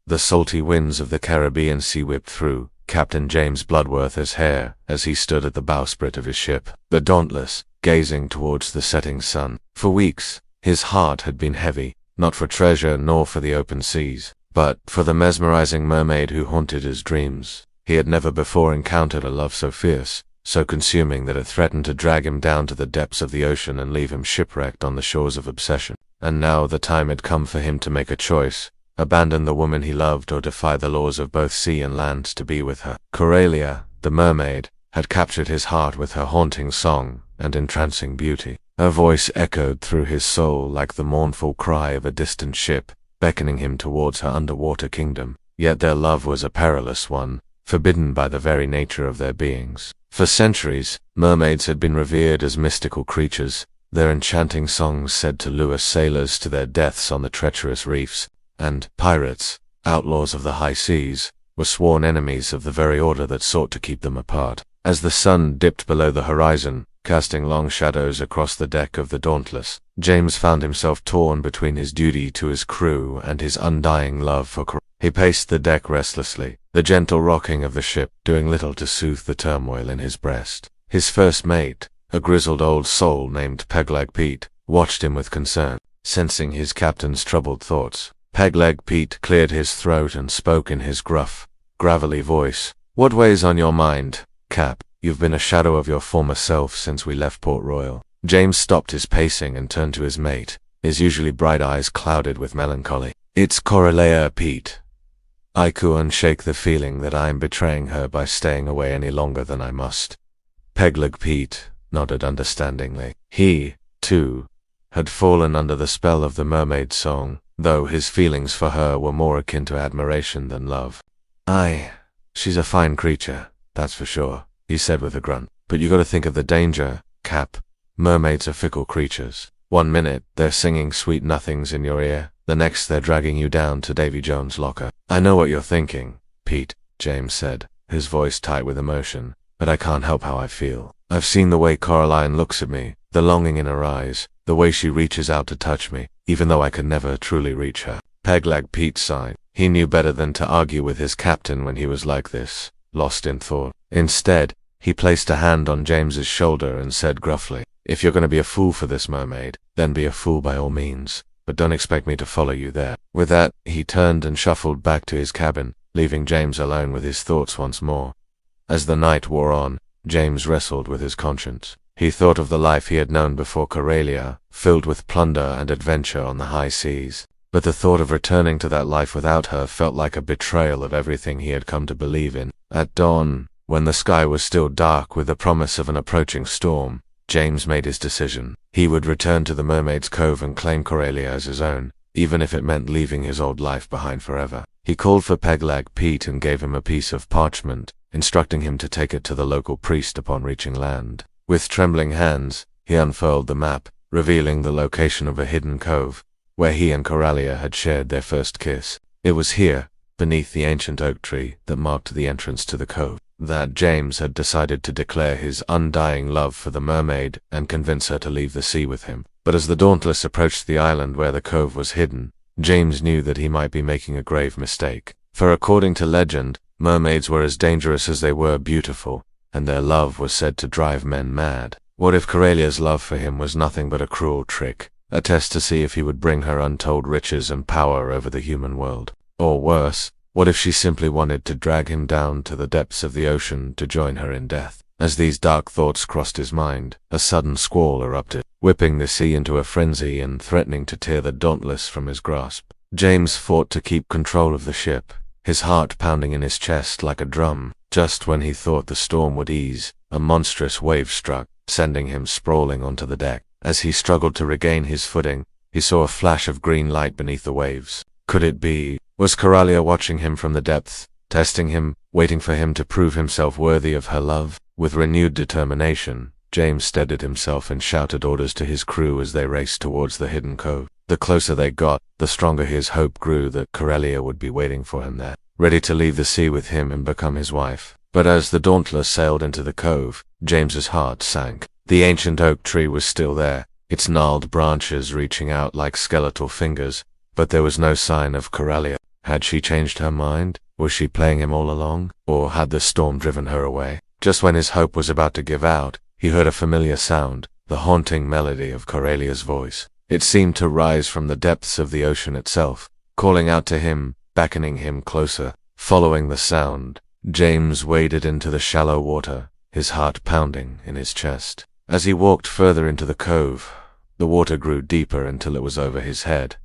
The salty winds of the Caribbean Sea whipped through Captain James Bloodworth's hair as he stood at the bowsprit of his ship, the Dauntless, gazing towards the setting sun. For weeks, his heart had been heavy, not for treasure nor for the open seas, but for the mesmerizing mermaid who haunted his dreams. He had never before encountered a love so fierce, so consuming that it threatened to drag him down to the depths of the ocean and leave him shipwrecked on the shores of obsession. And now the time had come for him to make a choice: abandon the woman he loved or defy the laws of both sea and land to be with her. Coralia, the mermaid, had captured his heart with her haunting song and entrancing beauty. Her voice echoed through his soul like the mournful cry of a distant ship, beckoning him towards her underwater kingdom. Yet their love was a perilous one, forbidden by the very nature of their beings. For centuries, mermaids had been revered as mystical creatures, their enchanting songs said to lure sailors to their deaths on the treacherous reefs, and pirates, outlaws of the high seas, were sworn enemies of the very order that sought to keep them apart. As the sun dipped below the horizon, casting long shadows across the deck of the Dauntless, James found himself torn between his duty to his crew and his undying love for Coralia. He paced the deck restlessly, the gentle rocking of the ship doing little to soothe the turmoil in his breast. His first mate, a grizzled old soul named Pegleg Pete, watched him with concern, sensing his captain's troubled thoughts. Pegleg Pete cleared his throat and spoke in his gruff, gravelly voice. "What weighs on your mind, Cap? You've been a shadow of your former self since we left Port Royal." James stopped his pacing and turned to his mate, his usually bright eyes clouded with melancholy. "It's Coralia, Pete. I couldn't shake the feeling that I'm betraying her by staying away any longer than I must." Pegleg Pete nodded understandingly. He, too, had fallen under the spell of the mermaid's song, though his feelings for her were more akin to admiration than love. "Aye, she's a fine creature, that's for sure," he said with a grunt. "But you gotta think of the danger, Cap. Mermaids are fickle creatures. One minute, they're singing sweet nothings in your ear, the next they're dragging you down to Davy Jones' locker." "I know what you're thinking, Pete," James said, his voice tight with emotion, "but I can't help how I feel. I've seen the way Coraline looks at me, the longing in her eyes, the way she reaches out to touch me, even though I could never truly reach her." Pegleg Pete sighed. He knew better than to argue with his captain when he was like this, lost in thought. Instead, he placed a hand on James's shoulder and said gruffly, "If you're going to be a fool for this mermaid, then be a fool by all means, but don't expect me to follow you there." With that, he turned and shuffled back to his cabin, leaving James alone with his thoughts once more. As the night wore on, James wrestled with his conscience. He thought of the life he had known before Coralia, filled with plunder and adventure on the high seas. But the thought of returning to that life without her felt like a betrayal of everything he had come to believe in. At dawn, when the sky was still dark with the promise of an approaching storm, James made his decision. He would return to the Mermaid's Cove and claim Coralia as his own, even if it meant leaving his old life behind forever. He called for Pegleg Pete and gave him a piece of parchment, instructing him to take it to the local priest upon reaching land. With trembling hands, he unfurled the map, revealing the location of a hidden cove, where he and Coralia had shared their first kiss. It was here, beneath the ancient oak tree that marked the entrance to the cove, that James had decided to declare his undying love for the mermaid and convince her to leave the sea with him. But as the Dauntless approached the island where the cove was hidden, James knew that he might be making a grave mistake. For according to legend, mermaids were as dangerous as they were beautiful, and their love was said to drive men mad. What if Coralia's love for him was nothing but a cruel trick, a test to see if he would bring her untold riches and power over the human world? Or worse, what if she simply wanted to drag him down to the depths of the ocean to join her in death? As these dark thoughts crossed his mind, a sudden squall erupted, whipping the sea into a frenzy and threatening to tear the Dauntless from his grasp. James fought to keep control of the ship, his heart pounding in his chest like a drum. Just when he thought the storm would ease, a monstrous wave struck, sending him sprawling onto the deck. As he struggled to regain his footing, he saw a flash of green light beneath the waves. Could it be? Was Coralia watching him from the depths, testing him, waiting for him to prove himself worthy of her love? With renewed determination, James steadied himself and shouted orders to his crew as they raced towards the hidden cove. The closer they got, the stronger his hope grew that Coralia would be waiting for him there, ready to leave the sea with him and become his wife. But as the Dauntless sailed into the cove, James's heart sank. The ancient oak tree was still there, its gnarled branches reaching out like skeletal fingers, but there was no sign of Coralia. Had she changed her mind? Was she playing him all along? Or had the storm driven her away? Just when his hope was about to give out, he heard a familiar sound, the haunting melody of Corellia's voice. It seemed to rise from the depths of the ocean itself, calling out to him, beckoning him closer. Following the sound, James waded into the shallow water, his heart pounding in his chest. As he walked further into the cove, the water grew deeper until it was over his head.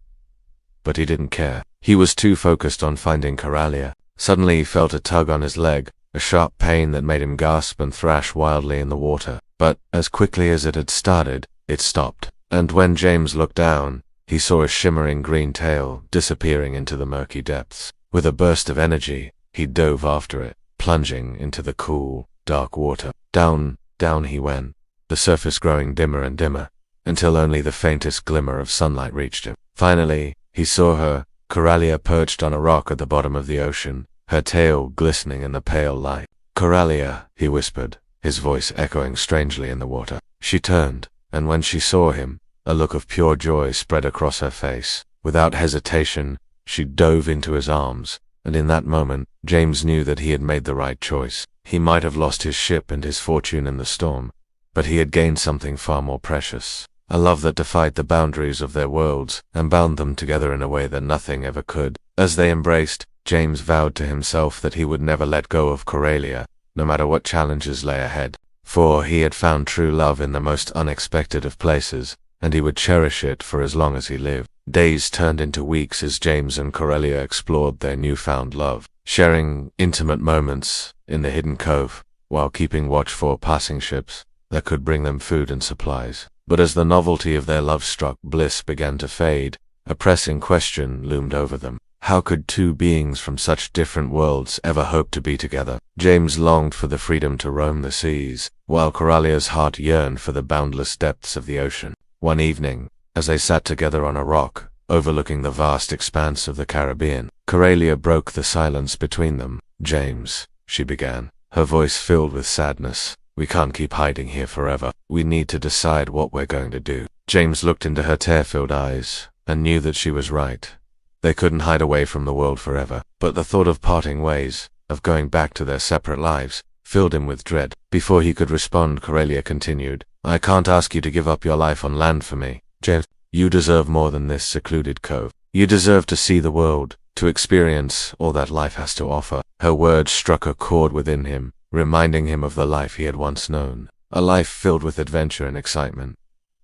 But he didn't care. He was too focused on finding Corellia. Suddenly he felt a tug on his leg, a sharp pain that made him gasp and thrash wildly in the water. But as quickly as it had started, it stopped. And when James looked down, he saw a shimmering green tail disappearing into the murky depths. With a burst of energy, he dove after it, plunging into the cool, dark water. Down, down he went, the surface growing dimmer and dimmer, until only the faintest glimmer of sunlight reached him. Finally, he saw her, Corellia, perched on a rock at the bottom of the ocean, her tail glistening in the pale light. "Corellia," he whispered, his voice echoing strangely in the water. She turned, and when she saw him, a look of pure joy spread across her face. Without hesitation, she dove into his arms, and in that moment, James knew that he had made the right choice. He might have lost his ship and his fortune in the storm, but he had gained something far more precious. A love that defied the boundaries of their worlds and bound them together in a way that nothing ever could. As they embraced, James vowed to himself that he would never let go of Corellia, no matter what challenges lay ahead. For he had found true love in the most unexpected of places, and he would cherish it for as long as he lived. Days turned into weeks as James and Corellia explored their newfound love, sharing intimate moments in the hidden cove, while keeping watch for passing ships that could bring them food and supplies. But as the novelty of their love-struck bliss began to fade, a pressing question loomed over them. How could two beings from such different worlds ever hope to be together? James longed for the freedom to roam the seas, while Corellia's heart yearned for the boundless depths of the ocean. One evening, as they sat together on a rock, overlooking the vast expanse of the Caribbean, Corellia broke the silence between them. "James," she began, her voice filled with sadness, "we can't keep hiding here forever. We need to decide what we're going to do." James looked into her tear-filled eyes, and knew that she was right. They couldn't hide away from the world forever, but the thought of parting ways, of going back to their separate lives, filled him with dread. Before he could respond, Corellia continued, "I can't ask you to give up your life on land for me, James. You deserve more than this secluded cove. You deserve to see the world, to experience all that life has to offer." Her words struck a chord within him, reminding him of the life he had once known, a life filled with adventure and excitement.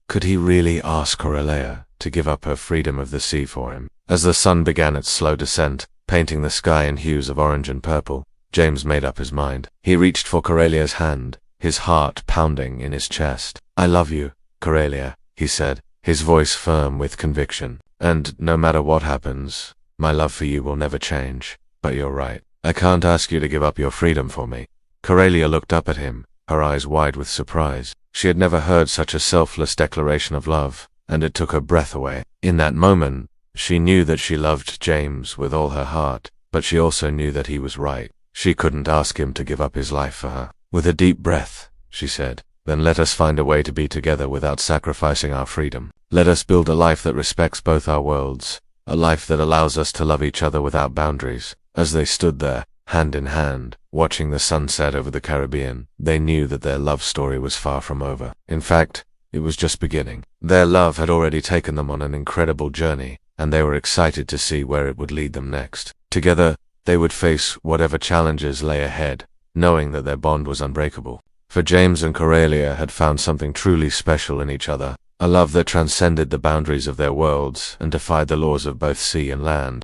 Could he really ask Corellia to give up her freedom of the sea for him? As the sun began its slow descent, painting the sky in hues of orange and purple, James made up his mind. He reached for Corellia's hand, his heart pounding in his chest. "I love you, Corellia," he said, his voice firm with conviction. "And no matter what happens, my love for you will never change. But you're right. I can't ask you to give up your freedom for me." Corellia looked up at him, her eyes wide with surprise. She had never heard such a selfless declaration of love, and it took her breath away. In that moment, she knew that she loved James with all her heart, but she also knew that he was right. She couldn't ask him to give up his life for her. With a deep breath, she said, "Then let us find a way to be together without sacrificing our freedom. Let us build a life that respects both our worlds, a life that allows us to love each other without boundaries." As they stood there, hand in hand, watching the sunset over the Caribbean, they knew that their love story was far from over. In fact, it was just beginning. Their love had already taken them on an incredible journey, and they were excited to see where it would lead them next. Together, they would face whatever challenges lay ahead, knowing that their bond was unbreakable. For James and Corellia had found something truly special in each other, a love that transcended the boundaries of their worlds and defied the laws of both sea and land.